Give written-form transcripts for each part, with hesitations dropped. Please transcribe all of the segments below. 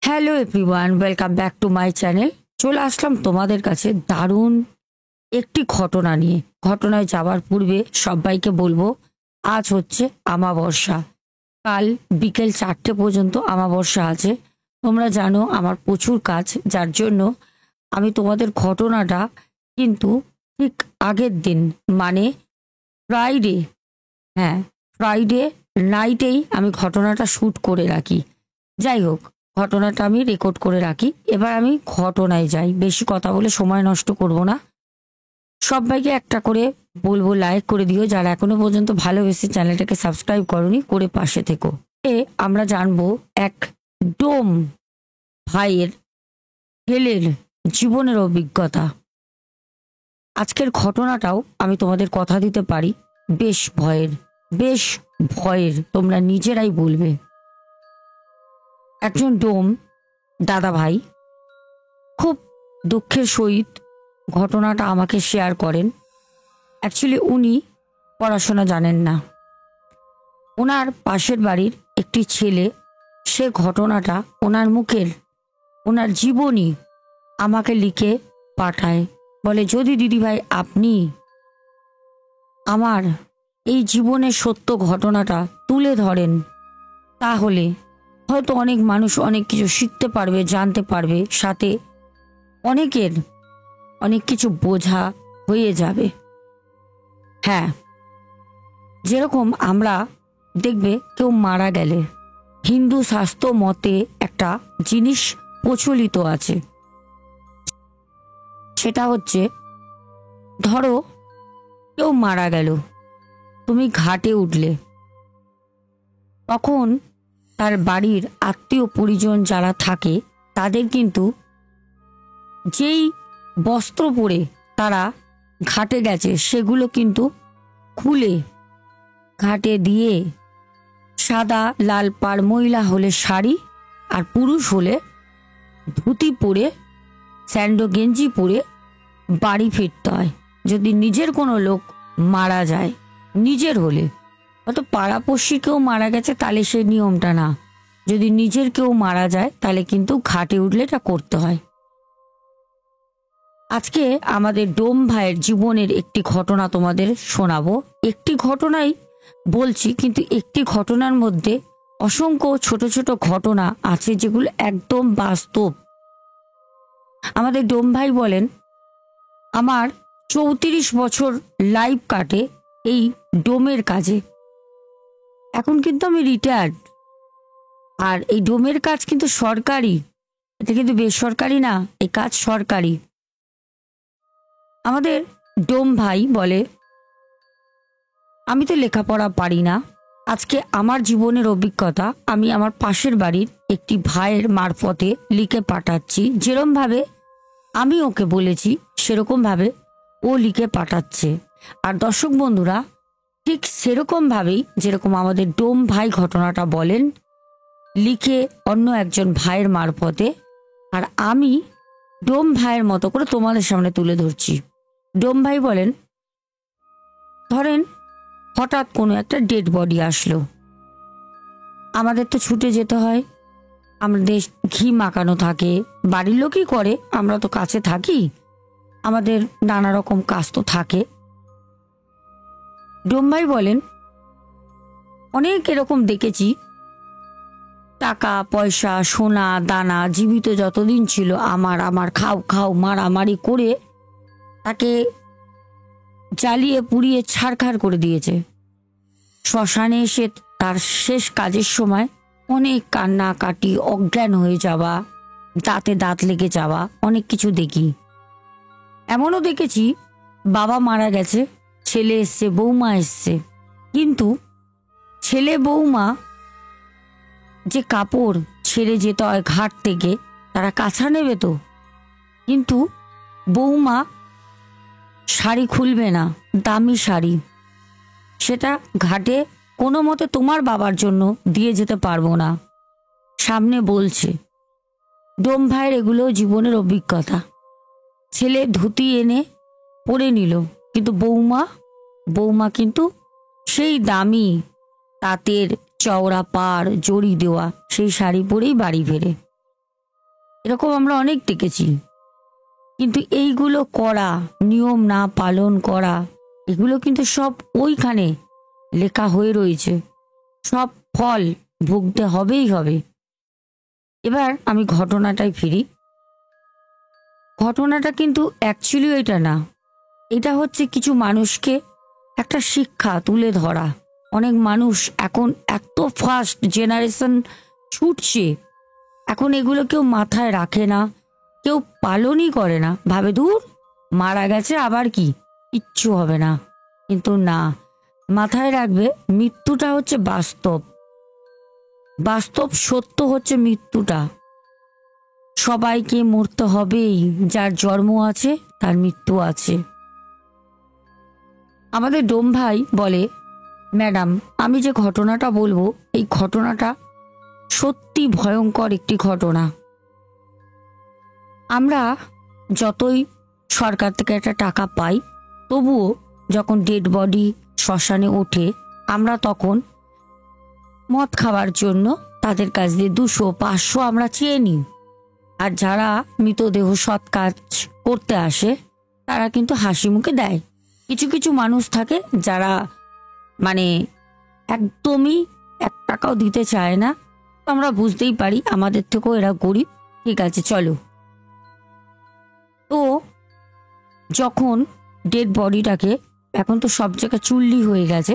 Hello everyone, welcome back to my channel. চলে আসলাম তোমাদের কাছে দারুণ একটি ঘটনা নিয়ে। ঘটনায় যাওয়ার পূর্বে সবাইকে বলবো, আজ হচ্ছে আমাবস্যা। কাল বিকেল 4টে পর্যন্ত আমাবস্যা আছে। তোমরা জানো আমার প্রচুর কাজ, যার জন্য আমি তোমাদের ঘটনাটা কিন্তু ঠিক আগের দিন মানে ফ্রাইডে, হ্যাঁ ফ্রাইডে নাইটেই আমি ঘটনাটা শ্যুট করে রাখি। যাই হোক, ঘটনাটা আমি রেকর্ড করে রাখি। এবার আমি ঘটনায় যাই, বেশি কথা বলে সময় নষ্ট করব না। সবাইকে একটা করে বলবো, লাইক করে দিও যারা এখনো পর্যন্ত ভালোবেসে চ্যানেলটাকে সাবস্ক্রাইব করনি, করে পাশে থেকো। আমরা জানবো এক ডোম ভাইয়ের ছেলের জীবনের অভিজ্ঞতা। আজকের ঘটনাটাও আমি তোমাদের কথা দিতে পারি বেশ ভয়ের, বেশ ভয়ের, তোমরা নিজেরাই বলবে। একজন ডোম দাদা ভাই খুব দুঃখের সহিত ঘটনাটা আমাকে শেয়ার করেন। অ্যাকচুয়ালি উনি পড়াশোনা জানেন না। ওনার পাশের বাড়ির একটি ছেলে সে ঘটনাটা ওনার মুখের, ওনার জীবনী আমাকে লিখে পাঠায়। বলে, যদি দিদিভাই আপনি আমার এই জীবনের সত্য ঘটনাটা তুলে ধরেন, তাহলে হয়তো অনেক মানুষ অনেক কিছু শিখতে পারবে, জানতে পারবে, সাথে অনেকের অনেক কিছু বোঝা হয়ে যাবে। হ্যাঁ, যেরকম আমরা দেখবে কেউ মারা গেলে হিন্দু শাস্ত্র মতে একটা জিনিস প্রচলিত আছে, সেটা হচ্ছে, ধরো কেউ মারা গেল, তুমি ঘাটে উঠলে, তখন তার বাড়ির আত্মীয় পরিজন যারা থাকে তাদের কিন্তু যেই বস্ত্র পরে তারা ঘাটে গেছে সেগুলো কিন্তু খুলে ঘাটে দিয়ে সাদা লাল পাড়, মহিলা হলে শাড়ি আর পুরুষ হলে ধুতি পরে, স্যান্ডো গেঞ্জি পরে বাড়ি ফিরতে হয়। যদি নিজের কোনো লোক মারা যায়, নিজের হলে, হয়তো পাড়াপড়শি কেউ মারা গেছে তাহলে সেই নিয়মটা না, যদি নিজের কেউ মারা যায় তাহলে কিন্তু ঘাটে উঠলে এটা করতে হয়। আজকে আমাদের ডোম ভাইয়ের জীবনের একটি ঘটনা তোমাদের শোনাবো। একটি ঘটনাই বলছি, কিন্তু একটি ঘটনার মধ্যে অসংখ্য ছোট ছোট ঘটনা আছে যেগুলো একদম বাস্তব। আমাদের ডোম ভাই বলেন, আমার 34 বছর লাইফ কাটে এই ডোমের কাজে। এখন কিন্তু আমি রিটায়ার্ড, আর এই ডোমের কাজ কিন্তু সরকারি, এটা কিন্তু বেসরকারি না, এই কাজ সরকারি। আমাদের ডোম ভাই বলে, আমি তো লেখাপড়া পারি না, আজকে আমার জীবনের অভিজ্ঞতা আমি আমার পাশের বাড়ির একটি ভাইয়ের মারফতে লিখে পাঠাচ্ছি। যেরকম ভাবে আমি ওকে বলেছি সেরকম ভাবে ও লিখে পাঠাচ্ছে। আর দর্শক বন্ধুরা, ঠিক সেরকম ভাবেই যেরকম আমাদের ডোম ভাই ঘটনাটা বলেন লিখে অন্য একজন ভাইয়ের মারফতে, আর আমি ডোম ভাইয়ের মতো করে তোমাদের সামনে তুলে ধরছি। ডোম ভাই বলেন, ধরেন হঠাৎ কোনো একটা ডেড বডি আসলো, আমাদের তো ছুটে যেতে হয়, আমাদের ঘি মাখানো থাকে, বাড়ির লোকই করে, আমরা তো কাছে থাকি, আমাদের নানা রকম কাজ তো থাকে। ডোম ভাই বলেন, অনেক এরকম দেখেছি, টাকা পয়সা সোনা দানা জীবিত যতদিন ছিল আমার আমার খাও খাও মারামারি করে তাকে জ্বালিয়ে পুড়িয়ে ছারখার করে দিয়েছে। শ্মশানে এসে তার শেষ কাজের সময় অনেক কান্নাকাটি, অজ্ঞান হয়ে যাওয়া, দাঁতে দাঁত লেগে যাওয়া, অনেক কিছু দেখি। এমনও দেখেছি বাবা মারা গেছে, ছেলে এসছে, বৌমা এসছে, কিন্তু ছেলে বৌমা যে কাপড় ছেড়ে যেতে হয় ঘাট থেকে, তারা কাছা নেবে তো, কিন্তু বৌমা শাড়ি খুলবে না, দামি শাড়ি, সেটা ঘাটে কোনো মতে তোমার বাবার জন্য দিয়ে যেতে পারবো না, সামনে বলছে। ডোম ভাইয়ের এগুলো জীবনের অভিজ্ঞতা। ছেলে ধুতি এনে পরে নিল, কিন্তু বৌমা কিন্তু সেই দামি তাঁতের চওড়া পাড় জড়ি দেওয়া সেই শাড়ি পরেই বাড়ি ফেরে। এরকম আমরা অনেক দেখেছি। কিন্তু এইগুলো করা, নিয়ম না পালন করা, এগুলো কিন্তু সব ওইখানে লেখা হয়ে রয়েছে। সব ফল ভুগতে হবেই হবে। এবার আমি ঘটনাটায় ফিরি। ঘটনাটা কিন্তু অ্যাকচুয়ালি এটা না, এটা হচ্ছে কিছু মানুষকে একটা শিক্ষা তুলে ধরা। অনেক মানুষ এখন এত ফাস্ট জেনারেশন ছুটছে, এখন এগুলো কেউ মাথায় রাখে না, কেউ পালনই করে না, ভাবে দূর মারা গেছে আবার কি, কিচ্ছু হবে না। কিন্তু না, মাথায় রাখবে মৃত্যুটা হচ্ছে বাস্তব, বাস্তব সত্য হচ্ছে মৃত্যুটা। সবাইকে মরতে হবেই, যার জন্ম আছে তার মৃত্যু আছে। আমাদের ডোম ভাই বলে, ম্যাডাম আমি যে ঘটনাটা বলবো এই ঘটনাটা সত্যি ভয়ঙ্কর একটি ঘটনা। আমরা যতই সরকার থেকে একটা টাকা পাই, তবুও যখন ডেড বডি শ্মশানে ওঠে, আমরা তখন মদ খাওয়ার জন্য তাদের কাছ দিয়ে 200-500 আমরা চেয়ে নিই। আর যারা মৃতদেহ সৎ কাজ করতে আসে তারা কিন্তু হাসি মুখে দেয়। কিছু কিছু মানুষ থাকে যারা মানে একদমই 1 টাকাও দিতে চায় না। আমরা বুঝতেই পারি আমাদের থেকেও এরা গরিব, ঠিক আছে চলো। তো যখন ডেড বডিটাকে, এখন তো সব জায়গায় চুল্লি হয়ে গেছে,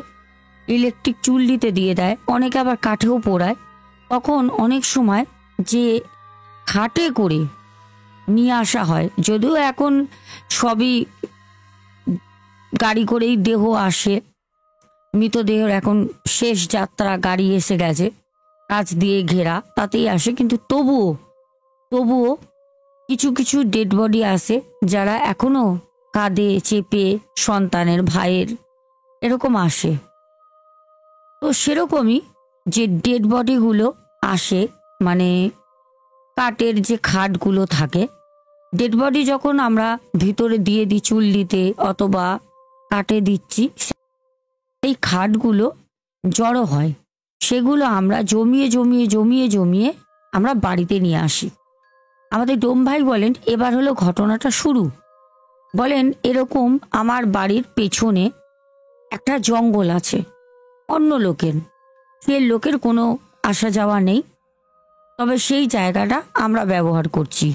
ইলেকট্রিক চুল্লিতে দিয়ে দেয়, অনেকে আবার কাঠেও পোড়ায়, তখন অনেক সময় যে খাটে করে নিয়ে আসা হয়, যদিও এখন সবই গাড়ি করেই দেহ আসে, মৃতদেহের এখন শেষ যাত্রা গাড়ি এসে গেছে, কাঁচ দিয়ে ঘেরা, তাতেই আসে। কিন্তু তবুও তবুও কিছু কিছু ডেড বডি আসে যারা এখনো কাঁধে চেপে সন্তানের, ভাইয়ের, এরকম আসে। তো সেরকমই যে ডেড বডিগুলো আসে, মানে কাঠের যে খাটগুলো থাকে, ডেড বডি যখন আমরা ভিতরে দিয়ে দিই চুল্লিতে অথবা কাটে দিচ্ছি, এই খাটগুলো জড়ো হয়, সেগুলো আমরা জমিয়ে জমিয়ে জমিয়ে জমিয়ে আমরা বাড়িতে নিয়ে আসি। আমাদের ডোম ভাই বলেন, এবার হলো ঘটনাটা শুরু। বলেন এরকম আমার বাড়ির পেছনে একটা জঙ্গল আছে, অন্য লোকের, সে লোকের কোনো আসা যাওয়া নেই, তবে সেই জায়গাটা আমরা ব্যবহার করছি।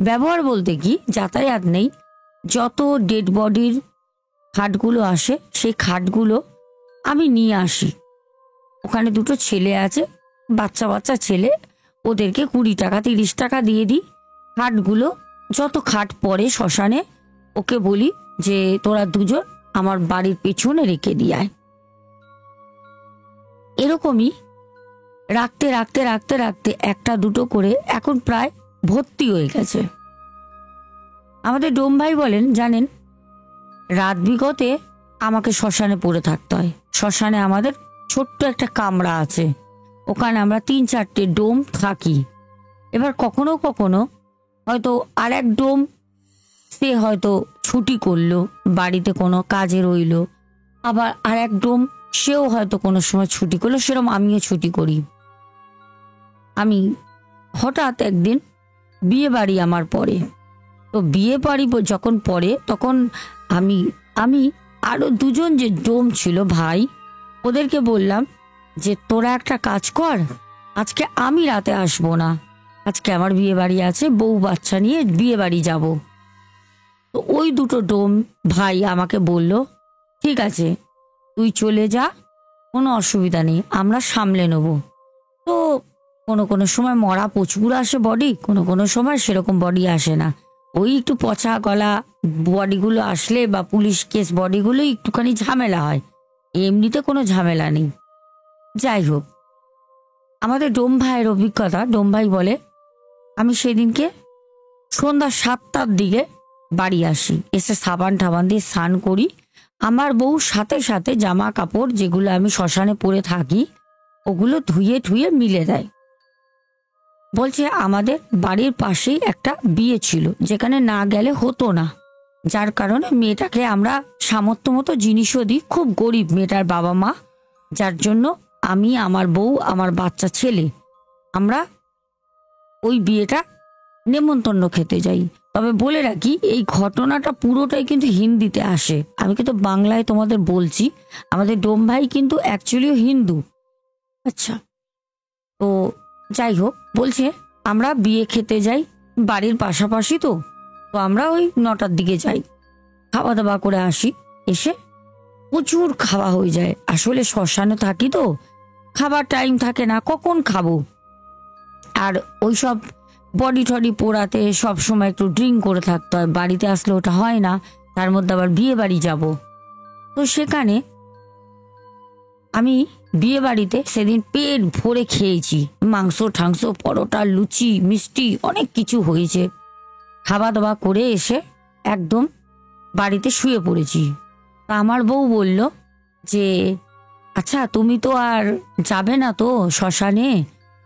ব্যবহার বলতে কি, যাতায়াত নেই। যত ডেড বডির খাটগুলো আসে সেই খাটগুলো আমি নিয়ে আসি। ওখানে 2টো ছেলে আছে, বাচ্চা বাচ্চা ছেলে, ওদেরকে 20 টাকা 30 টাকা দিয়ে দিই। খাটগুলো যত খাট পড়ে শ্মশানে, ওকে বলি যে তোরা দুজন আমার বাড়ির পেছনে রেখে দিয়ে আয়। এরকমই রাখতে রাখতে রাখতে রাখতে 1টা 2টো করে এখন প্রায় ভর্তি হয়ে গেছে। আমাদের ডোম ভাই বলেন, জানেন রাত বিগতে আমাকে শ্মশানে পড়ে থাকতে হয়। শ্মশানে আমাদের ছোট্ট একটা কামরা আছে, ওখানে আমরা 3-4টে ডোম থাকি। এবার কখনো কখনো হয়তো আর এক ডোম সে হয়তো ছুটি করলো, বাড়িতে কোনো কাজে রইল, আবার আর এক ডোম সেও হয়তো কোনো সময় ছুটি করলো, সেরকম আমিও ছুটি করি। আমি হঠাৎ একদিন বিয়ে বাড়ি আমার পড়ে, তো বিয়ে বাড়ি যখন পড়ে তখন আমি আমি আরো 2জন যে ডোম ছিল ভাই, ওদেরকে বললাম যে তোরা একটা কাজ কর, আজকে আমি রাতে আসবো না, আজকে আমার বিয়ে বাড়ি আছে, বউ বাচ্চা নিয়ে বিয়ে বাড়ি যাব। তো ওই 2টো ডোম ভাই আমাকে বলল, ঠিক আছে তুই চলে যা, কোনো অসুবিধা নেই, আমরা সামলে নেব। তো কোনো কোনো সময় মরা প্রচুর আসে বডি, কোনো কোনো সময় সেরকম বডি আসে না, ওই একটু পচা গলা বডিগুলো আসলে বা পুলিশ কেস বডিগুলো একটুখানি ঝামেলা হয়, এমনিতে কোনো ঝামেলা নেই। যাই হোক, আমাদের ডোম ভাইয়ের অভিজ্ঞতা, ডোম ভাই বলে আমি সেদিনকে সন্ধ্যা 7টার দিকে বাড়ি আসি, এসে সাবান টাবান দিয়ে স্নান করি, আমার বউ সাথে সাথে জামা কাপড় যেগুলো আমি শ্মশানে পরে থাকি ওগুলো ধুয়ে ধুয়ে মিলে দেয়। বলছে আমাদের বাড়ির পাশেই একটা বিয়ে ছিল, যেখানে না গেলে হতো না, যার কারণে মেয়েটাকে আমরা সামর্থ্য মতো জিনিসও দিই, খুব গরিব মেয়েটার বাবা মা, যার জন্য আমি, আমার বউ, আমার বাচ্চা ছেলে, আমরা ওই বিয়েটা নেমন্তন্ন খেতে যাই। তবে বলে রাখি, এই ঘটনাটা পুরোটাই কিন্তু হিন্দিতে আসে, আমি কিন্তু বাংলায় তোমাদের বলছি। আমাদের ডোম ভাই কিন্তু অ্যাকচুয়ালিও হিন্দু। আচ্ছা, তো যাই হোক, বলছে আমরা বিয়ে খেতে যাই, বাড়ির পাশাপাশি তো, তো আমরা ওই 9টার দিকে যাই, খাওয়া দাওয়া করে আসি। এসে প্রচুর খাওয়া হয়ে যায়, আসলে শ্মশানে থাকি তো, খাবার টাইম থাকে না, কখন খাবো। আর ওইসব বডি টডি পোড়াতে সবসময় একটু ড্রিঙ্ক করে থাকতে হয়, বাড়িতে আসলে ওটা হয় না, তার মধ্যে আবার বিয়ে বাড়ি যাব। তো সেখানে আমি বিয়ে বাড়িতে সেদিন পেট ভরে খেয়েছি, মাংস ঠাংস, পরোটা, লুচি, মিষ্টি, অনেক কিছু হয়েছে। খাওয়া দাওয়া করে এসে একদম বাড়িতে শুয়ে পড়েছি। তা আমার বউ বলল যে আচ্ছা তুমি তো আর যাবে না তো শ্মশানে?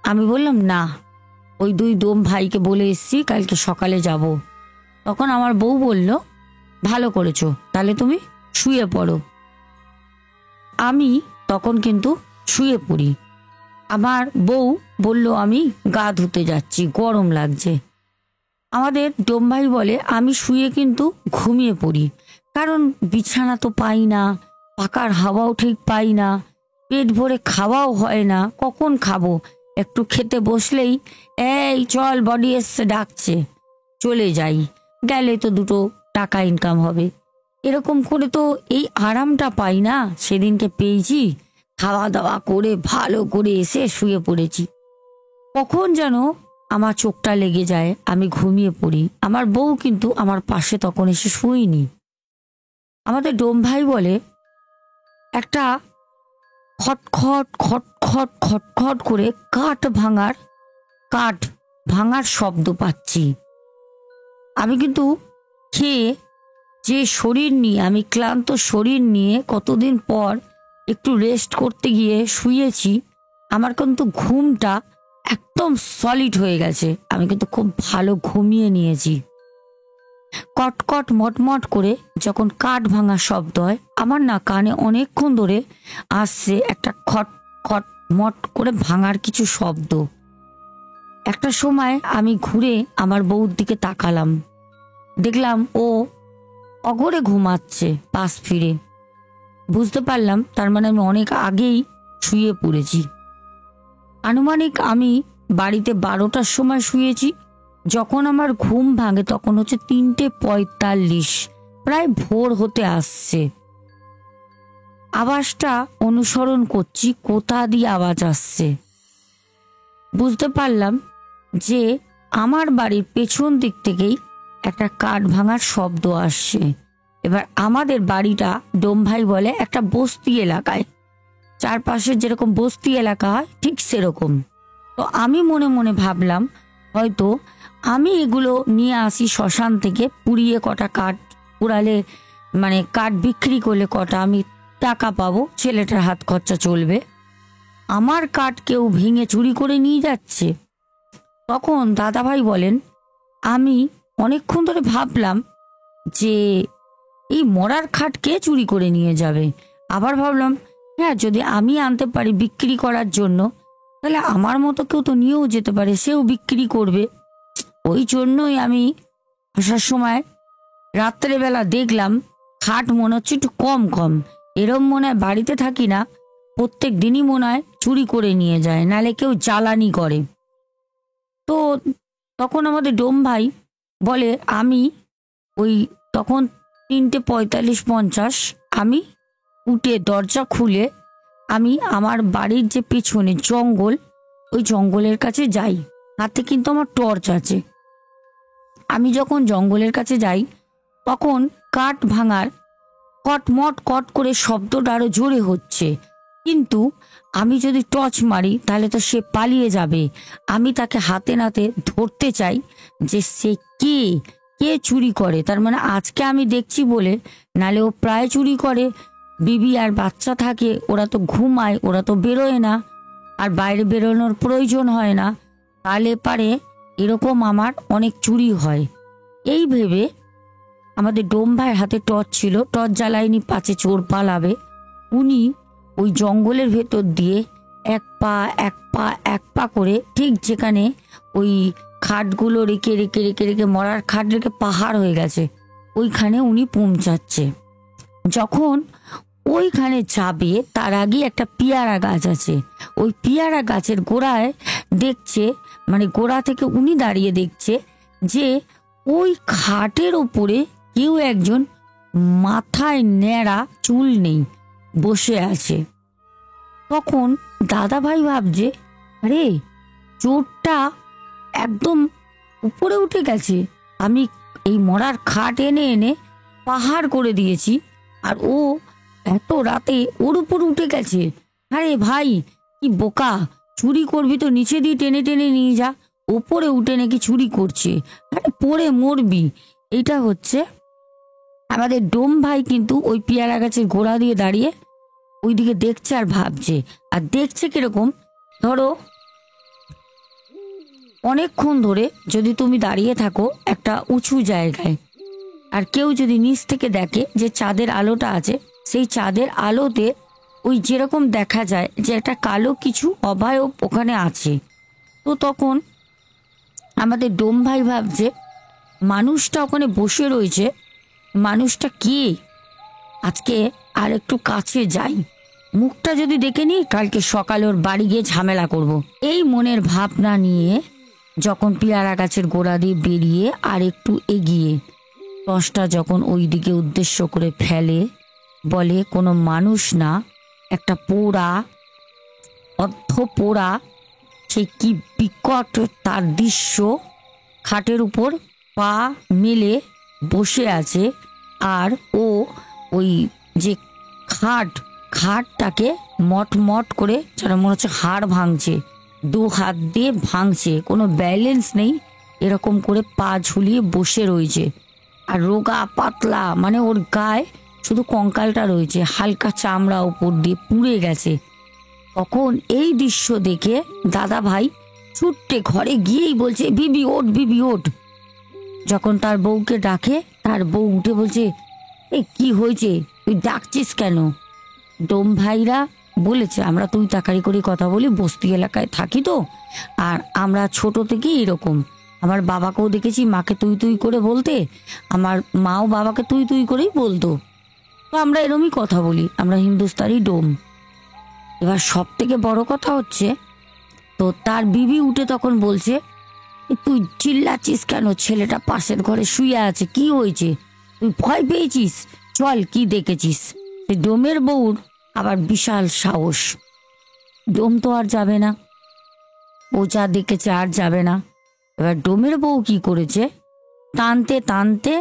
আমি বললাম না, ওই 2 ডোম ভাইকে বলে এসছি কালকে সকালে যাব। তখন আমার বউ বলল ভালো করেছো, তাহলে তুমি শুয়ে পড়ো। আমি তখন কিন্তু শুয়ে পড়ি। আমার বউ বলল আমি গা ধুতে যাচ্ছি, গরম লাগছে। আমাদের ডোম ভাই বলে আমি শুয়ে কিন্তু ঘুমিয়ে পড়ি, কারণ বিছানা তো পাই না, পাকার হাওয়াও ঠিক পাই না, পেট ভরে খাওয়াও হয় না, কখন খাবো? একটু খেতে বসলেই এই চল বডি এসছে ডাকছে, চলে যাই, গেলে তো 2 টাকা ইনকাম হবে। এরকম করে তো এই আরামটা পাই না, সেদিনকে পেয়েছি। খাওয়া দাওয়া করে ভালো করে এসে শুয়ে পড়েছি, কখন যেন আমার চোখটা লেগে যায়, আমি ঘুমিয়ে পড়ি। আমার বউ কিন্তু আমার পাশে তখন এসে শুইনি। আমাদের ডোম ভাই বলে একটা খটখট খটখট খটখট করে কাঠ ভাঙার শব্দ পাচ্ছি। আমি কিন্তু খেয়ে যে শরীর নিয়ে, আমি ক্লান্ত শরীর নিয়ে কতদিন পর একটু রেস্ট করতে গিয়ে শুয়েছি, আমার কিন্তু ঘুমটা একদম সলিড হয়ে গেছে, আমি কিন্তু খুব ভালো ঘুমিয়ে নিয়েছি। কটকট মটমট করে যখন কাঠ ভাঙার শব্দ হয়, আমার না কানে অনেকক্ষণ ধরে আসছে একটা খট খট মট করে ভাঙার কিছু শব্দ। একটা সময় আমি ঘুরে আমার বউর দিকে তাকালাম, দেখলাম ও অগরে ঘুমাচ্ছে পাশ ফিরে। বুঝতে পারলাম তার মানে আমি অনেক আগেই শুয়ে পড়েছি। আনুমানিক আমি বাড়িতে 12টার সময় শুয়েছি, যখন আমার ঘুম ভাঙে তখন হচ্ছে 3:45, প্রায় ভোর হতে আসছে। আওয়াজটা অনুসরণ করছি, কোথা দিয়ে আওয়াজ আসছে। বুঝতে পারলাম যে আমার বাড়ির পেছন দিক থেকেই একটা কাঠ ভাঙার শব্দ আসছে। এবার আমাদের বাড়িটা ডোম ভাই বলে একটা বস্তি এলাকায়, চারপাশে যেরকম বস্তি এলাকা হয় ঠিক সেরকম। তো আমি মনে মনে ভাবলাম হয়তো আমি এগুলো নিয়ে আসি শ্মশান থেকে, পুড়িয়ে কটা কাঠ, পুড়ালে মানে কাঠ বিক্রি করলে কটা আমি টাকা পাবো, ছেলেটার হাত খরচা চলবে। আমার কাঠ কেউ ভেঙে চুরি করে নিয়ে যাচ্ছে। তখন দাদাভাই বলেন আমি অনেকক্ষণ ধরে ভাবলাম যে এই মরার খাট কে চুরি করে নিয়ে যাবে। আবার ভাবলাম হ্যাঁ, যদি আমি আনতে পারি বিক্রি করার জন্য, তাহলে আমার মতো কেউ তো নিয়েও যেতে পারে, সেও বিক্রি করবে। ওই জন্যই আমি আসার সময় রাত্রেবেলা দেখলাম খাট মনে হচ্ছে একটু কম কম, এরম মনে হয় বাড়িতে থাকি না, প্রত্যেক দিনই মনে হয় চুরি করে নিয়ে যায়, নালে কেউ জ্বালানি করে। তো তখন আমাদের ডোম ভাই বলে আমি ওই তখন 3:45-50 আমি উঠে দরজা খুলে আমি আমার বাড়ির যে পেছনে জঙ্গল, ওই জঙ্গলের কাছে যাই, হাতে কিন্তু আমার টর্চ আছে। আমি যখন জঙ্গলের কাছে যাই তখন কাঠ ভাঙার কটমট কট করে শব্দটা আরো জোরে হচ্ছে, কিন্তু আমি যদি টর্চ মারি তাহলে তো সে পালিয়ে যাবে। আমি তাকে হাতে নাতে ধরতে চাই যে সে কে কে চুরি করে, তার মানে আজকে আমি দেখছি বলে, নালে ও প্রায় চুরি করে। বিবি আর বাচ্চা থাকে, ওরা তো ঘুমায়, ওরা তো বেরোয় না, আর বাইরে বেরোনোর প্রয়োজন হয় না, তাহলে পারে এরকম আমার অনেক চুরি হয়। এই ভেবে আমাদের ডোম ভাইয়ের হাতে টর্চ ছিল, টর্চ জ্বালায়নি পাছে চোর পালাবে। উনি ওই জঙ্গলের ভেতর দিয়ে এক পা এক পা এক পা করে ঠিক যেখানে ওই খাটগুলো রেখে রেখে রেখে রেখে মরার খাট রেখে পাহাড় হয়ে গেছে, ওইখানে উনি পৌঁছাচ্ছে। যখন ওইখানে যাবে তার আগে একটা পেয়ারা গাছ আছে, ওই পেয়ারা গাছের গোড়ায় দেখছে, মানে গোড়া থেকে উনি দাঁড়িয়ে দেখছে যে ওই খাটের ওপরে কেউ একজন মাথায় ন্যাড়া, চুল নেই, বসে আছে। তখন দাদা ভাই ভাবছে, আরে চোরটা একদম উপরে উঠে গেছে, আমি এই মরার খাট এনে এনে পাহাড় করে দিয়েছি, আর ও এত রাতে ওর উপর উঠে গেছে। আরে ভাই কি বোকা, চুরি করবি তো নিচে দিয়ে টেনে টেনে নিয়ে যা, ওপরে উঠে নাকি চুরি করছে, আরে পড়ে মরবি। এটা হচ্ছে আমাদের ডোম ভাই, কিন্তু ওই পেয়ারা গাছের গোড়া দিয়ে দাঁড়িয়ে ওইদিকে দেখছে আর ভাবছে। আর দেখছে কিরকম, ধরো অনেকক্ষণ ধরে যদি তুমি দাঁড়িয়ে থাকো একটা উঁচু জায়গায়, আর কেউ যদি নিচ থেকে দেখে যে চাঁদের আলোটা আছে, সেই চাঁদের আলোতে ওই যেরকম দেখা যায় যে একটা কালো কিছু অবয়ব ওখানে আছে, তো তখন আমাদের ডোম ভাই ভাবছে মানুষটা ওখানে বসে রয়েছে, মানুষটা কে, আজকে আর একটু কাছে যাই, মুখটা যদি দেখে নিই কালকে সকালে ওর বাড়ি গিয়ে ঝামেলা করব। এই মনের ভাবনা নিয়ে যখন পেয়ারা গাছের গোড়া দিয়ে বেরিয়ে আর একটু এগিয়ে টসটা যখন ওই দিকে উদ্দেশ্য করে ফেলে, বলে কোনো মানুষ না, একটা পোড়া, অর্ধ পোড়া, সে কি বিকট তার দৃশ্য, খাটের উপর পা মেলে বসে আছে, আর ও ওই যে খাটটাকে মট করে যেন মনে হচ্ছে হাড় ভাঙছে, দু হাত দিয়ে ভাঙছে, কোনো ব্যালেন্স নেই, এরকম করে পা ঝুলিয়ে বসে রয়েছে। আর রোগা পাতলা, মানে ওর গায়ে শুধু কঙ্কালটা রয়েছে, হালকা চামড়া উপর দিয়ে পুড়ে গেছে। তখন এই দৃশ্য দেখে দাদা ভাই ছুটতে ঘরে গিয়েই বলছে, বিবি ওঠ, বিবি ওঠ। যখন তার বউকে ডাকে, তার বউ উঠে বলছে, এ কি হয়েছে, তুই ডাকছিস কেন? ডোম ভাইরা বলেছে, আমরা তুই তাকারি করে কথা বলি, বস্তি এলাকায় থাকি তো, আর আমরা ছোট থেকেই এরকম, আমার বাবাকেও দেখেছি মাকে তুই তুই করে বলতে, আমার মাও বাবাকে তুই তুই করেই বলতো, তো আমরা এরমই কথা বলি, আমরা হিন্দুস্তানি ডোম। এবার সব থেকে বড় কথা হচ্ছে, তো তার বিবি উঠে তখন বলছে, তুই চিল্লাচ্ছিস কেন, ছেলেটা পাশের ঘরে শুয়ে আছে, কি হয়েছে, তুই ভয় পেয়েছিস, চল কি দেখেছিস। ডোমের বউর আবার বিশাল সাহস, ডোম তো আর যাবে না, ও যা দেখেছে আর যাবে না। এবার ডোমের বউ কি করেছে, টানতে টানতে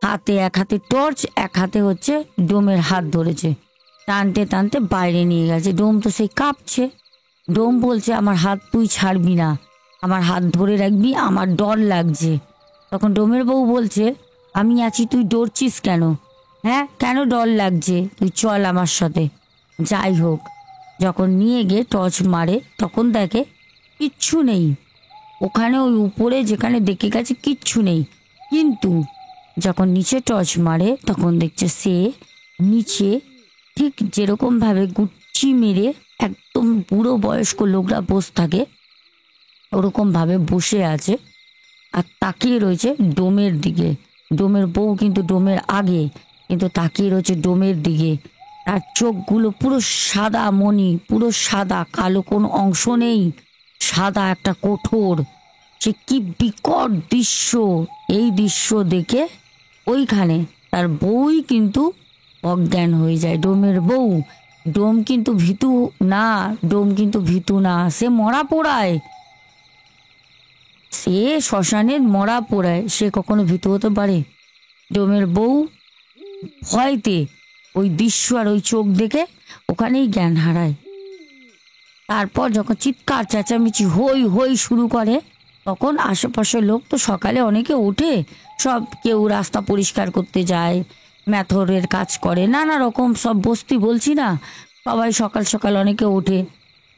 হাতে, এক হাতে টর্চ, এক হাতে হচ্ছে ডোমের হাত ধরেছে, টানতে টানতে বাইরে নিয়ে গেছে। ডোম তো সেই কাঁপছে, ডোম বলছে, আমার হাত তুই ছাড়বি না, আমার হাত ধরে রাখবি, আমার ডর লাগছে। তখন ডোমের বউ বলছে, আমি আছি, তুই ডরছিস কেন, হ্যাঁ কেন ডর লাগছে, তুই চল আমার সাথে। যাই হোক, যখন নিয়ে গিয়ে টর্চ মারে তখন দেখে কিচ্ছু নেই ওখানে, ওই উপরে যেখানে দেখে গেছে কিচ্ছু নেই, কিন্তু যখন নিচে টর্চ মারে তখন দেখছে সে নিচে ঠিক যেরকম ভাবে গুচ্ছি মেরে একদম বুড়ো বয়স্ক লোকরা বসে থাকে ওরকম ভাবে বসে আছে, আর তাকিয়ে রয়েছে ডোমের দিকে। ডোমের বউ কিন্তু ডোমের আগে, কিন্তু তাকিয়ে রয়েছে ডোমের দিকে। তার চোখগুলো পুরো সাদা মণি, পুরো সাদা, কালো কোনো অংশ নেই, সাদা একটা কঠোর। সে কি বিকট দৃশ্য, এই দৃশ্য দেখে ওইখানে তার বউই কিন্তু অজ্ঞান হয়ে যায়, ডোমের বউ। ডোম কিন্তু ভীতু না, ডোম কিন্তু ভীতু না, সে মরা পোড়ায়, সে শ্মশানে মরা পোড়ায়, সে কখনো ভীতু হতে পারে? ডোমের বউ ভয়তে ওই দৃশ্য আর ওই চোখ দেখে ওখানেই জ্ঞান হারায়। তারপর যখন চিৎকার চেঁচামেচি হই হই শুরু করে, তখন আশেপাশের লোক তো সকালে অনেকে ওঠে, সব কেউ রাস্তা পরিষ্কার করতে যায়, ম্যাথরের কাজ করে, নানা রকম সব বস্তি বলছি না, সবাই সকাল সকাল অনেকে ওঠে,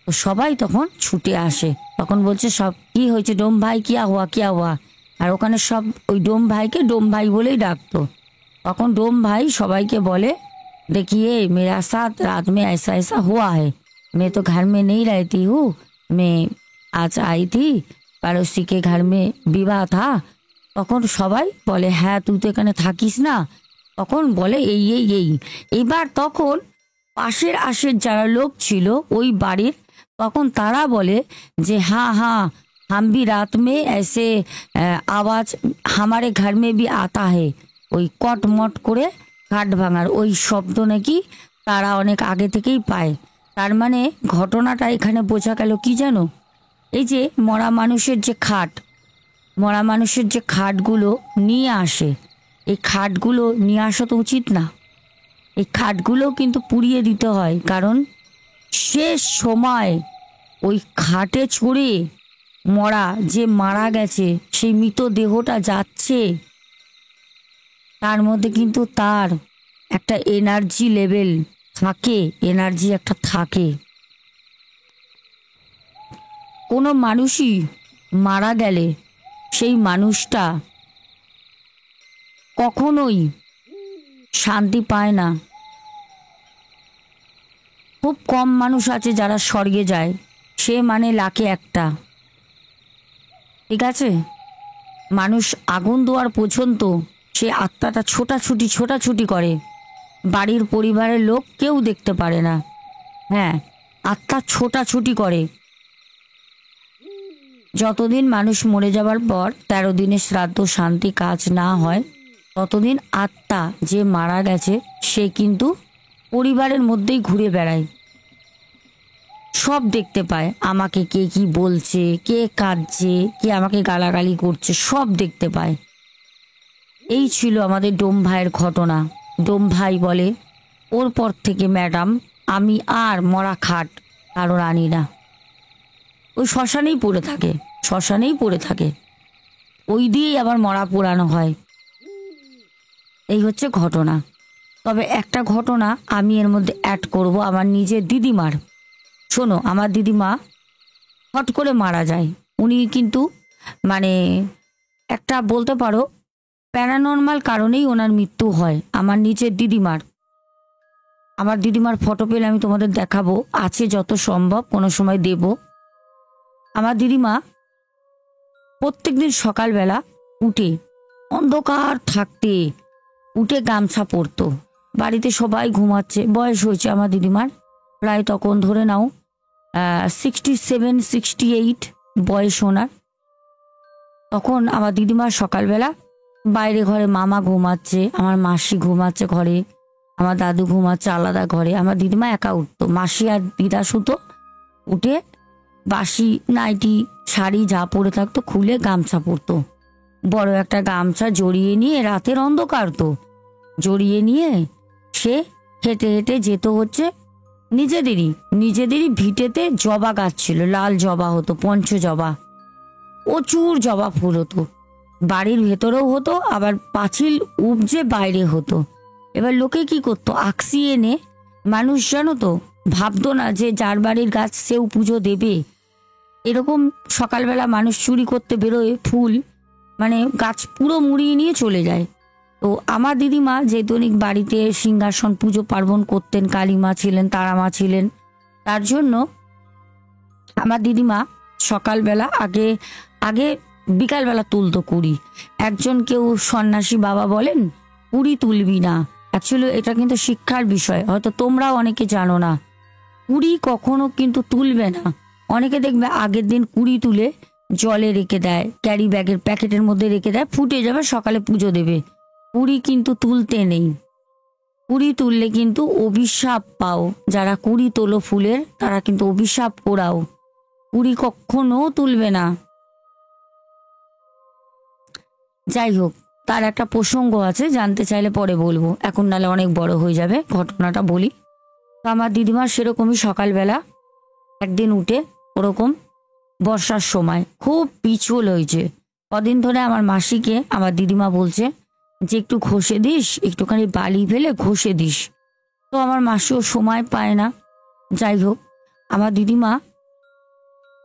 তো সবাই তখন ছুটে আসে। তখন বলছে, সব কি হয়েছে ডোম ভাই, কিয়া হুয়া কিয়া হুয়া, আর ওখানে সব ওই ডোম ভাইকে ডোম ভাই বলেই ডাকতো। তখন डोम भाई सबाई के बोले, देखिए मेरा साथ रात में ऐसा ऐसा हुआ है, मैं तो घर में नहीं रहती हूँ, मैं आज आई थी पड़ोसी के घर में विवाह था, তখন সবাই বলে হ্যাঁ তুই তো এখানে থাকিস না, তখন বলে এই এবার তখন পাশের আশের যারা লোক ছিল ওই বাড়ির, তখন তারা বলে যে हाँ हाँ हम भी रात में ऐसे आवाज हमारे घर में भी आता है। ওই কটমট করে কাঠ ভাঙার ওই শব্দ নাকি তারা অনেক আগে থেকেই পায়। তার মানে ঘটনাটা এখানে বোঝা গেল কি জানো, এই যে মরা মানুষের যে খাটগুলো নিয়ে আসে, এই খাটগুলো নিয়ে আসা তো উচিত না, এই খাটগুলো কিন্তু পুড়িয়ে দিতে হয়, কারণ শেষ সময় ওই খাটে চড়ে যে মারা গেছে সেই মৃতদেহটা যাচ্ছে, তার মধ্যে কিন্তু তার একটা এনার্জি লেভেল থাকে, এনার্জি একটা থাকে। কোনো মানুষই মারা গেলে সেই মানুষটা কখনোই শান্তি পায় না। খুব কম মানুষ আছে যারা স্বর্গে যায়, সে মানে লাখে একটা। ঠিক আছে, মানুষ আগুন দেওয়ার পর্যন্ত সে আত্মাটা ছোটাছুটি করে, বাড়ির পরিবারের লোক কেউ দেখতে পারে না। হ্যাঁ, আত্মা ছোটাছুটি করে। যতদিন মানুষ মরে যাবার পর 13 দিনের শ্রাদ্ধ শান্তি কাজ না হয়, ততদিন আত্মা যে মারা গেছে সে কিন্তু পরিবারের মধ্যেই ঘুরে বেড়ায়, সব দেখতে পায়, আমাকে কে কি বলছে, কে কাঁদছে, কে আমাকে গালাগালি করছে, সব দেখতে পায়। এই ছিল আমাদের ডোম ভাইয়ের ঘটনা। ডোম ভাই বলে ওর পর থেকে ম্যাডাম আমি আর মরা খাট কারোর আনি না, ওই শ্মশানেই পড়ে থাকে, ওই দিয়েই আবার মরা পোড়ানো হয়। এই হচ্ছে ঘটনা। তবে একটা ঘটনা আমি এর মধ্যে অ্যাড করব আমার নিজের দিদিমার। শোনো, আমার দিদিমা হট করে মারা যায়। উনি কিন্তু মানে একটা বলতে পারো প্যারানর্মাল কারণেই ওনার মৃত্যু হয় আমার নিজের দিদিমার। আমার দিদিমার ফটো পেলে আমি তোমাদের দেখাবো, আছে যত সম্ভব কোনো সময় দেব। আমার দিদিমা প্রত্যেকদিন সকালবেলা উঠে অন্ধকার থাকতে উঠে গামছা পরতো, বাড়িতে সবাই ঘুমাচ্ছে, বয়স হয়েছে আমার দিদিমার প্রায় তখন ধরে নাও 67 68 বয়স ওনার। তখন আমার দিদিমার সকালবেলা বাইরে ঘরে মামা ঘুমাচ্ছে, আমার মাসি ঘুমাচ্ছে ঘরে, আমার দাদু ঘুমাচ্ছে আলাদা ঘরে, আমার দিদিমা একা উঠতো, মাসি আর দিদা শুতো, উঠে বাসি নাইটি শাড়ি যা পরে থাকতো খুলে গামছা পরতো, বড় একটা গামছা জড়িয়ে নিয়ে, রাতের অন্ধকার তো, জড়িয়ে নিয়ে সে হেঁটে হেঁটে যেত হচ্ছে নিজেদেরই ভিটেতে জবা গাছ ছিল, লাল জবা হতো, পঞ্চ জবা, প্রচুর জবা ফুল হতো, বাড়ির ভেতরেও হতো, আবার পাঁচিল উপজে বাইরে হতো। এবার লোকে কি করতো, আকসি এনে, মানুষ জানো তো ভাবতো না যে যার বাড়ির গাছ সেও পুজো দেবে, এরকম সকালবেলা মানুষ চুরি করতে বেরোয় ফুল, মানে গাছ পুরো মুড়িয়ে নিয়ে চলে যায়। তো আমার দিদিমা যেহেতু বাড়িতে সিংহাসন পুজো পার্বণ করতেন, কালী মা ছিলেন, তারা মা ছিলেন, তার জন্য আমার দিদিমা সকালবেলা আগে বিকালবেলা তুলতো কুড়ি। একজন কেউ সন্ন্যাসী বাবা বলেন কুড়ি তুলবি না, অ্যাকচুয়ালি এটা কিন্তু শিক্ষার বিষয়, হয়তো তোমরাও অনেকে জানো না, কুড়ি কখনো কিন্তু তুলবে না। অনেকে দেখবে আগের দিন কুড়ি তুলে জলে রেখে দেয়, ক্যারি ব্যাগের প্যাকেটের মধ্যে রেখে দেয়, ফুটে যাবে সকালে পুজো দেবে। কুড়ি কিন্তু তুলতে নেই, কুড়ি তুললে কিন্তু অভিশাপ পাও, যারা কুড়ি তোলো ফুলের তারা কিন্তু অভিশাপ পোড়াও, কুড়ি কখনো তুলবে না। যাই হোক, তার একটা প্রসঙ্গ আছে, জানতে চাইলে পরে বলবো, এখন নালে অনেক বড় হয়ে যাবে, ঘটনাটা বলি। তো আমার দিদিমার সেরকমই সকালবেলা একদিন উঠে ওরকম বর্ষার সময় খুব পিছল হয়েছে, কদিন ধরে আমার মাসিকে আমার দিদিমা বলছে যে একটু ঘষে দিস, একটুখানি বালি ফেলে ঘষে দিস, তো আমার মাসিও সময় পায় না। যাই হোক, আমার দিদিমা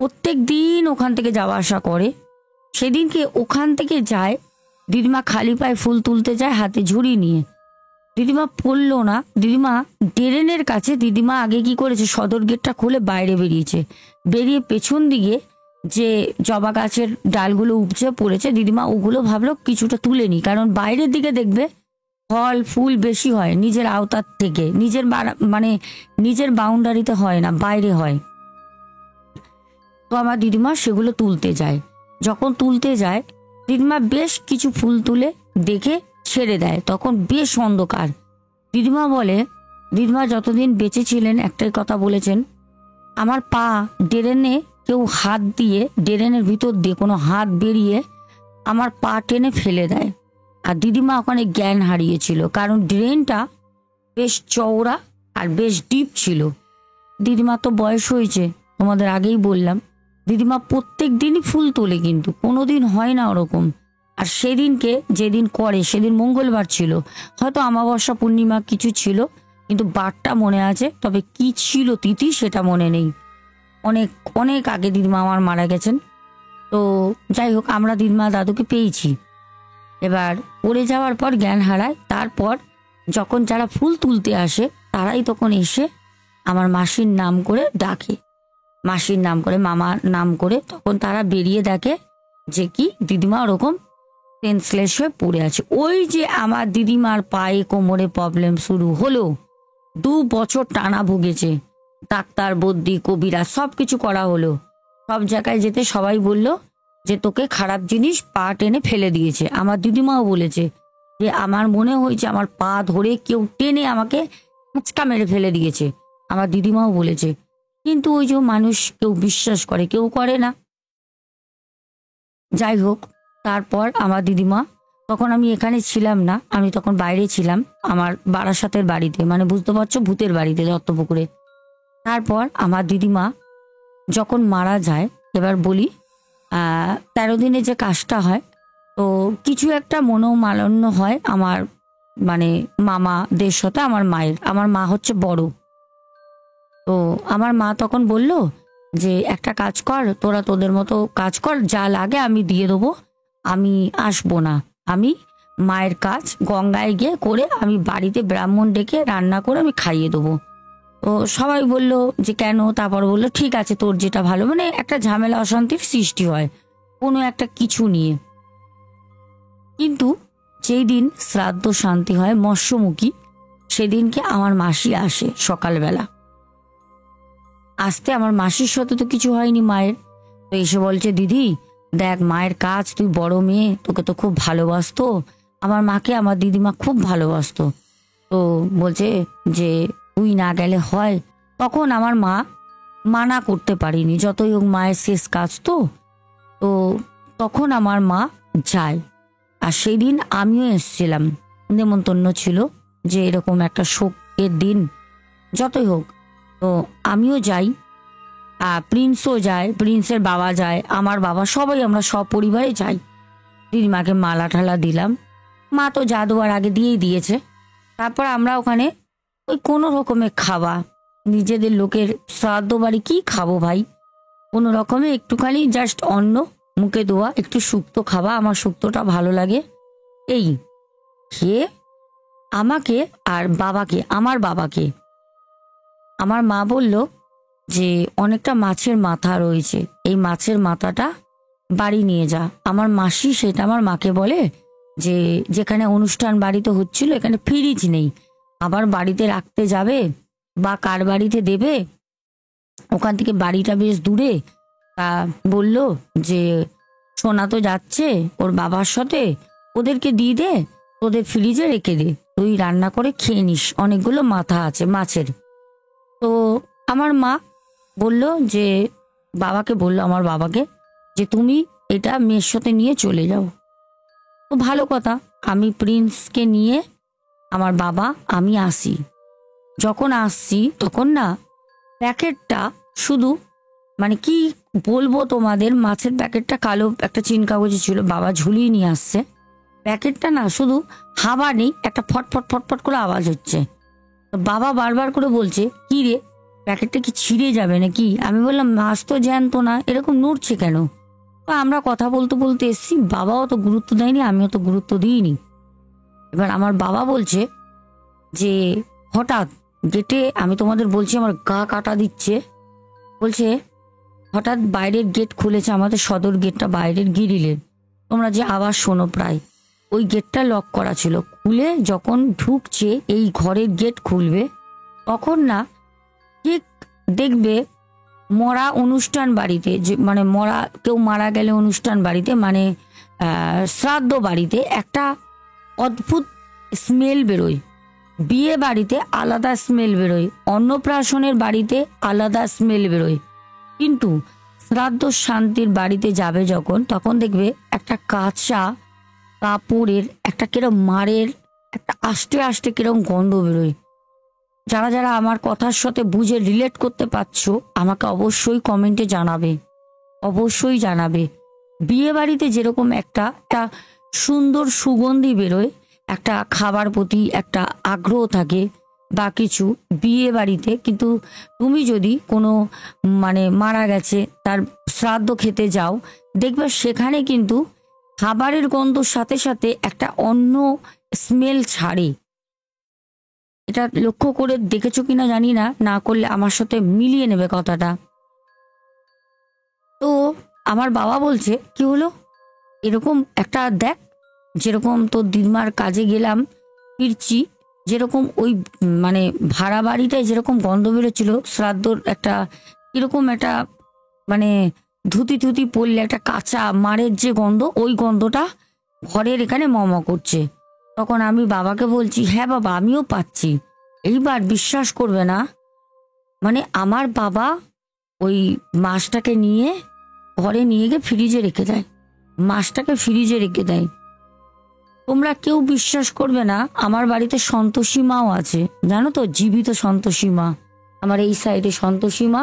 প্রত্যেক দিন ওখান থেকে যাওয়া আসা করে, সেদিনকে ওখান থেকে যায়, দিদিমা খালি পায়ে ফুল তুলতে যায় হাতে ঝুড়ি নিয়ে, দিদিমা পড়লো না, দিদিমা ড্রেনের কাছে, দিদিমা আগে কি করেছে সদর গেটটা খুলে বাইরে বেরিয়েছে, বেরিয়ে পেছন দিকে যে জবা গাছের ডালগুলো উপচে পড়েছে, দিদিমা ওগুলো ভাবলো কিছুটা তুলে নি, কারণ বাইরের দিকে দেখবে ফল ফুল বেশি হয় নিজের আওতার থেকে, নিজের মানে নিজের বাউন্ডারিতে হয় না, বাইরে হয়। তো আমার দিদিমা সেগুলো তুলতে যায়। যখন তুলতে যায়, দিদিমা বেশ কিছু ফুল তুলে দেখে ছেড়ে দেয়, তখন বেশ অন্ধকার। দিদিমা বলে, দিদিমা যতদিন বেঁচে ছিলেন একটাই কথা বলেছেন, আমার পা ড্রেনে কেউ হাত দিয়ে, ড্রেনের ভিতর দিয়ে কোনো হাত বেরিয়ে আমার পা টেনে ফেলে দেয়। আর দিদিমা ওখানে জ্ঞান হারিয়েছিল, কারণ ড্রেনটা বেশ চওড়া আর বেশ ডিপ ছিল। দিদিমা তো বয়স হয়েছে, তোমাদের আগেই বললাম। দিদিমা প্রত্যেক দিনই ফুল তোলে, কিন্তু কোনোদিন হয় না ওরকম। আর সেদিনকে যেদিন করে সেদিন মঙ্গলবার ছিল, হয়তো অমাবস্যা পূর্ণিমা কিছু ছিল, কিন্তু বারটা মনে আছে, তবে কি ছিল তিথি সেটা মনে নেই। অনেক অনেক আগে দিদিমা আমার মারা গেছেন। তো যাই হোক, আমরা দিদিমা দাদুকে পেয়েছি। এবার পড়ে যাওয়ার পর জ্ঞান হারায়। তারপর যখন যারা ফুল তুলতে আসে তারাই তখন এসে আমার মাসির নাম করে ডাকে, মাসির নাম করে, মামার নাম করে। তখন তারা বেরিয়ে দেখে যে কি দিদিমা ওরকম সেন্সলেস হয়ে পড়ে আছে। ওই যে আমার দিদিমার পায়ে কোমরে প্রবলেম শুরু হলো, 2 বছর টানা ভুগেছে। ডাক্তার বদ্যি কবিরা সব কিছু করা হলো, সব জায়গায় যেতে সবাই বলল যে তোকে খারাপ জিনিস পা টেনে ফেলে দিয়েছে। আমার দিদিমাও বলেছে যে আমার মনে হয়েছে আমার পা ধরে কেউ টেনে আমাকে মুচকা মেরে ফেলে দিয়েছে, আমার দিদিমাও বলেছে। কিন্তু ওই যে মানুষ কেউ বিশ্বাস করে কেউ করে না। যাই হোক, তারপর আমার দিদিমা, তখন আমি এখানে ছিলাম না, আমি তখন বাইরে ছিলাম আমার বারাসাতের বাড়িতে, মানে বুঝতে পারছো ভূতের বাড়িতে দত্তপুকুরে। তারপর আমার দিদিমা যখন মারা যায়, এবার বলি 13 দিনে যে কাজটা হয়, তো কিছু একটা মনোমালিন্য হয় আমার, মানে মামাদের সাথে আমার মায়ের। আমার মা হচ্ছে বড়। তো আমার মা তখন বলল যে একটা কাজ কর, তোরা তোদের মতো কাজ কর, যা লাগে আমি দিয়ে দেবো, আমি আসবো না, আমি মায়ের কাজ গঙ্গায় গিয়ে করে আমি বাড়িতে ব্রাহ্মণ ডেকে রান্না করে আমি খাইয়ে দেবো। তো সবাই বলল যে কেন? তারপর বললো ঠিক আছে, তোর যেটা ভালো। মানে একটা ঝামেলা অশান্তির সৃষ্টি হয় কোনো একটা কিছু নিয়ে। কিন্তু যেই দিন শ্রাদ্ধ শান্তি হয় মৎস্যমুখী, সেদিনকে আমার মাসি আসে সকালবেলা। আসতে আমার মাসির সাথে তো কিছু হয়নি মায়ের, তো এসে বলছে দিদি দেখ মায়ের কাজ, তুই বড় মেয়ে, তোকে তো খুব ভালোবাসতো। আমার মাকে আমার দিদিমা খুব ভালোবাসতো। তো বলছে যে তুই না গেলে হয়। তখন আমার মা মানা করতে পারিনি, যতই হোক মায়ের শেষ কাজ তো। তো তখন আমার মা যায়। আর সেই দিন আমিও এসেছিলাম, নেমন্তন্ন ছিল যে এরকম একটা শোকের দিন, যতই হোক। তো আমিও যাই, আর প্রিন্সও যায়, প্রিন্সের বাবা যায়, আমার বাবা, সবাই আমরা সপরিবারে যাই। দিদিমাকে মালা ঠালা দিলাম, মা তো যা দেওয়ার আগে দিয়েই দিয়েছে। তারপর আমরা ওখানে ওই কোনো রকমের খাওয়া, নিজেদের লোকের শ্রাদ্ধ বাড়ি কি খাবো ভাই, কোনো রকমে একটুখানি জাস্ট অন্ন মুখে দেওয়া, একটু শুক্তো খাওয়া, আমার শুক্তোটা ভালো লাগে। এই খেয়ে আমাকে আর বাবাকে, আমার বাবাকে আমার মা বলল যে অনেকটা মাছের মাথা রয়েছে, এই মাছের মাথাটা বাড়ি নিয়ে যা। আমার মাসি সেটা আমার মাকে বলে যে যেখানে অনুষ্ঠান বাড়িতে হচ্ছিল এখানে ফ্রিজ নেই, আবার বাড়িতে রাখতে যাবে বা কার বাড়িতে দেবে, ওখান থেকে বাড়িটা বেশ দূরে। তা বলল যে সোনা তো যাচ্ছে ওর বাবার সাথে, ওদেরকে দিয়ে দে, তোদের ফ্রিজে রেখে দে, তুই রান্না করে খেয়ে নিস, অনেকগুলো মাথা আছে মাছের। তো আমার মা বলল যে বাবাকে, বলল আমার বাবাকে যে তুমি এটা মেয়ের সাথে নিয়ে চলে যাও। তো ভালো কথা, আমি প্রিন্সকে নিয়ে আমার বাবা আমি আসি। যখন আসছি তখন না প্যাকেটটা শুধু, মানে কি বলবো তোমাদের, মাছের প্যাকেটটা কালো একটা চিন কাগজে ছিল, বাবা ঝুলিয়ে নিয়ে আসছে। প্যাকেটটা না শুধু হাওয়া নেই, একটা ফটফট ফটফট করে আওয়াজ হচ্ছে। তো বাবা বারবার করে বলছে কি রে, প্যাকেটটা কি ছিঁড়ে যাবে নাকি? আমি বললাম মাছ তো জ্যান্ত না, এরকম নড়ছে কেন? তো আমরা কথা বলতে বলতে এসছি, বাবাও তো গুরুত্ব দেয়নি, আমিও তো গুরুত্ব দিইনি। এবার আমার বাবা বলছে যে হঠাৎ গেটে, আমি তোমাদের বলছি আমার গা কাটা দিচ্ছে, বলছে হঠাৎ বাইরের গেট খুলেছে, আমাদের সদর গেটটা বাইরের গ্রিলের, তোমরা যে আওয়াজ শোনো প্রায়, ওই গেটটা লক করা ছিল। খুলে যখন ঢুকছে এই ঘরের গেট খুলবে, তখন না ঠিক দেখবে মরা অনুষ্ঠান বাড়িতে, যে মানে মরা কেউ মারা গেলে অনুষ্ঠান বাড়িতে, মানে শ্রাদ্ধ বাড়িতে একটা অদ্ভুত স্মেল বেরোয়। বিয়ে বাড়িতে আলাদা স্মেল বেরোয়, অন্নপ্রাশনের বাড়িতে আলাদা স্মেল বেরোয়, কিন্তু শ্রাদ্ধ শান্তির বাড়িতে যাবে যখন, তখন দেখবে একটা কাঁচা কাপড়ের একটা কিরম মারের একটা আস্তে আস্তে কিরম গন্ধ বেরোয়। যারা যারা আমার কথার সাথে বুঝে রিলেট করতে পারছো আমাকে অবশ্যই কমেন্টে জানাবে, অবশ্যই জানাবে। বিয়ে বাড়িতে যেরকম একটা একটা সুন্দর সুগন্ধি বেরোয়, একটা খাবার প্রতি একটা আগ্রহ থাকে বা কিছু, বিয়ে বাড়িতে কিন্তু তুমি যদি কোনো মানে মারা গেছে তার শ্রাদ্ধ খেতে যাও, দেখবে সেখানে কিন্তু খাবারের গন্ধর সাথে সাথে একটা অন্য স্মেল ছাড়ে। এটা লক্ষ্য করে দেখেছো কিনা জানি না, না করলে আমার সাথে মিলিয়ে নেবে কথাটা। তো আমার বাবা বলছে কি হলো, এরকম একটা দেখ, যেরকম তোর দিদিমার কাজে গেলাম ফিরছি, যেরকম ওই মানে ভাড়া বাড়িটায় যেরকম গন্ধ বেরোচ্ছিল শ্রাদ্ধর একটা এরকম একটা মানে ধুতি ধুতি পড়লে একটা কাঁচা মারের যে গন্ধ, ওই গন্ধটা ঘরের এখানে মম করছে। তখন আমি বাবাকে বলছি, হ্যাঁ বাবা আমিও পাচ্ছি। এইবার বিশ্বাস করবে না, মানে আমার বাবা ওই মাছটাকে নিয়ে ঘরে নিয়ে গিয়ে ফ্রিজে রেখে দেয়, মাছটাকে ফ্রিজে রেখে দেয়। তোমরা কেউ বিশ্বাস করবে না, আমার বাড়িতে সন্তোষী মাও আছে, জানো তো, জীবিত সন্তোষী মা। আমার এই সাইডে সন্তোষী মা,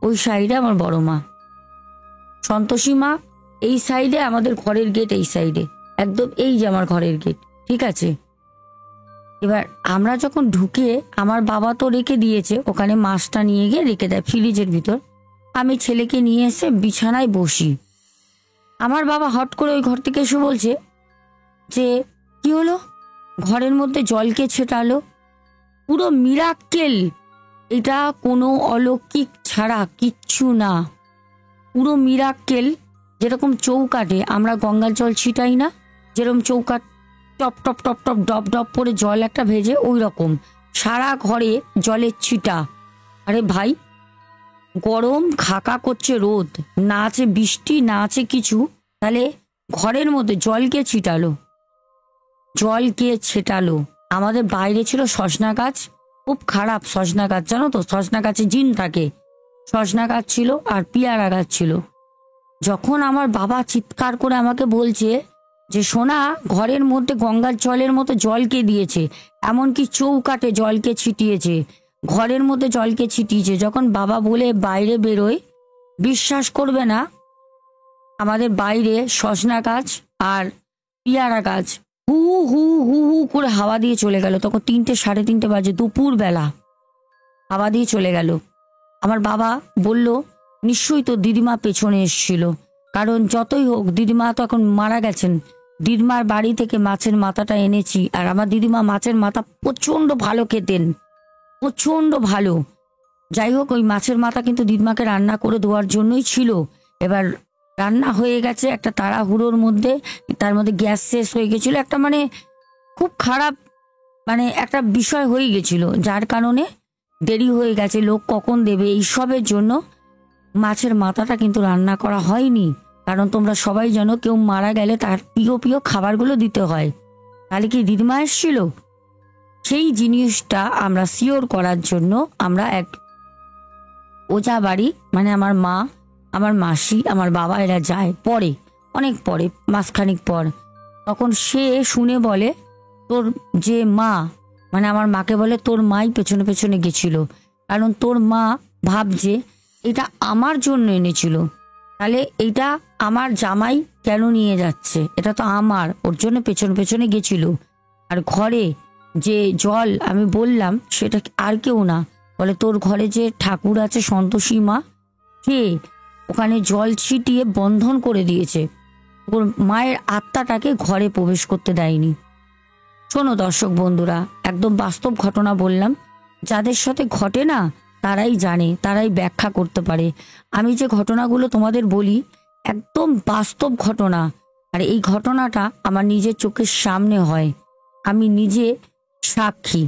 ওই সাইডে আমার বড় মা। সন্তোষী মা এই সাইডে, আমাদের ঘরের গেট এই সাইডে, একদম এই যে আমার ঘরের গেট, ঠিক আছে। এবার আমরা যখন ঢুকে, আমার বাবা তো রেখে দিয়েছে ওখানে, মাছটা নিয়ে গিয়ে রেখে দেয় ফ্রিজের ভিতর। আমি ছেলেকে নিয়ে এসে বিছানায় বসি, আমার বাবা হট করে ওই ঘর থেকে এসে বলছে যে কি হলো, ঘরের মধ্যে জলকে ছেটালো, পুরো মিরাক্কেল, এটা কোনো অলৌকিক ছাড়া কিচ্ছু না, পুরো মিরাক্কেল। যেরকম চৌকাটে আমরা গঙ্গার জল ছিটাই না, যেরকম চৌকাট টপ টপ টপ টপ ডপ ডপ করে জল একটা ভেজে, ওই রকম সারা ঘরে জলের ছিটা। আরে ভাই, গরম খাকা করছে রোদ, না আছে বৃষ্টি না আছে কিছু, তাহলে ঘরের মধ্যে জলকে ছিটালো, জলকে ছেটালো। আমাদের বাইরে ছিল সজনা গাছ, খুব খারাপ সজনা গাছ, জানো তো, সজনা গাছে জিন থাকে। সজনা গাছ ছিল আর পিয়ারা গাছ ছিল। যখন আমার বাবা চিৎকার করে আমাকে বলছে যে সোনা, ঘরের মধ্যে গঙ্গার জলের মতো জলকে দিয়েছে, এমনকি চৌকাটে জলকে ছিটিয়েছে, ঘরের মধ্যে জলকে ছিটিয়েছে, যখন বাবা বলে বাইরে বেরোয়, বিশ্বাস করবে না, আমাদের বাইরে সজনা গাছ আর পিয়ারা গাছ হু হু হু হু করে হাওয়া দিয়ে চলে গেল। তখন 3টে 3:30 বাজে, দুপুর বেলা, হাওয়া দিয়ে চলে গেল। আমার বাবা বলল নিশ্চয়ই তো দিদিমা পেছনে এসছিল, কারণ যতই হোক দিদিমা তো এখন মারা গেছেন, দিদিমার বাড়ি থেকে মাছের মাথাটা এনেছি, আর আমার দিদিমা মাছের মাথা প্রচন্ড ভালো খেতেন, প্রচন্ড ভালো। যাই হোক, ওই মাছের মাথা কিন্তু দিদিমাকে রান্না করে দেওয়ার জন্যই ছিল। এবার রান্না হয়ে গেছে একটা তাড়াহুড়োর মধ্যে, তার মধ্যে গ্যাস শেষ হয়ে গেছিল, একটা মানে খুব খারাপ মানে একটা বিষয় হয়ে গেছিল, যার কারণে দেরি হয়ে গেছে, লোক কখন দেবে এইসবের জন্য মাছের মাথাটা কিন্তু রান্না করা হয়নি। কারণ তোমরা সবাই জানো, কেউ মারা গেলে তার প্রিয় প্রিয় খাবারগুলো দিতে হয়। তাহলে কি দিদিমা এসেছিল? সেই জিনিসটা আমরা শিওর করার জন্য আমরা এক ওজা বাড়ি, মানে আমার মা, আমার মাসি, আমার বাবা এরা যায় পরে, অনেক পরে, মাসখানিক পর। তখন সে শুনে বলে তোর যে মা, মানে আমার মাকে বলে তোর মাই পেছনে পেছনে গেছিল, কারণ তোর মা ভাবছে এটা আমার জন্য এনেছিল, তাহলে এইটা আমার জামাই কেন নিয়ে যাচ্ছে, এটা তো আমার, ওর জন্য পেছনে পেছনে গেছিল। আর ঘরে যে জল আমি বললাম সেটা আর কেউ না, বলে তোর ঘরে যে ঠাকুর আছে সন্তোষী মা, কে ওখানে জল ছিটিয়ে বন্ধন করে দিয়েছে, ওর মায়ের আত্মাটাকে ঘরে প্রবেশ করতে দেয়নি। শোনো দর্শক বন্ধুরা, একদম বাস্তব ঘটনা বললাম, যাদের সাথে ঘটে না তারাই জানে, তারাই ব্যাখ্যা করতে পারে। আমি যে ঘটনাগুলো তোমাদের বলি একদম বাস্তব ঘটনা, আর এই ঘটনাটা আমার নিজের চোখের সামনে হয়, আমি নিজে সাক্ষী।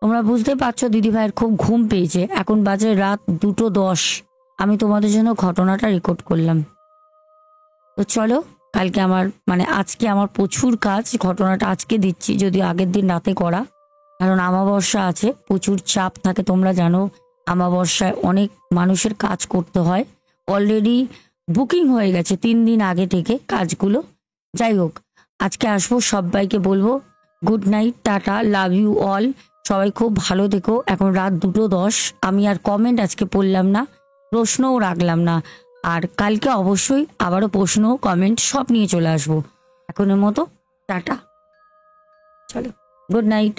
তোমরা বুঝতে পারছো দিদিভাইয়ের খুব ঘুম পেয়েছে, এখন বাজে রাত 2:10। আমি তোমাদের জন্য ঘটনাটা রেকর্ড করলাম। তো চলো, কালকে আমার মানে আজকে আমার প্রচুর কাজ, ঘটনাটা আজকে দিচ্ছি যদি আগের দিন রাতে করা, কারণ আমাবস্যা আছে, প্রচুর চাপ থাকে, তোমরা জানো আমাবস্যায় অনেক মানুষের কাজ করতে হয়। অলরেডি বুকিং হয়ে গেছে 3 দিন আগে থেকে কাজগুলো। যাই হোক, আজকে আসবো, সবাইকে বলবো good night, tata, love you all. সবাই খুব ভালো থেকো। এখন রাত 2:10, আমি আর কমেন্ট আজকে পড়লাম না, প্রশ্নও রাখলাম না। আর কালকে অবশ্যই আবারও প্রশ্ন কমেন্ট সব নিয়ে চলে আসবো। এখনের মতো টাটা, চলো, গুড নাইট।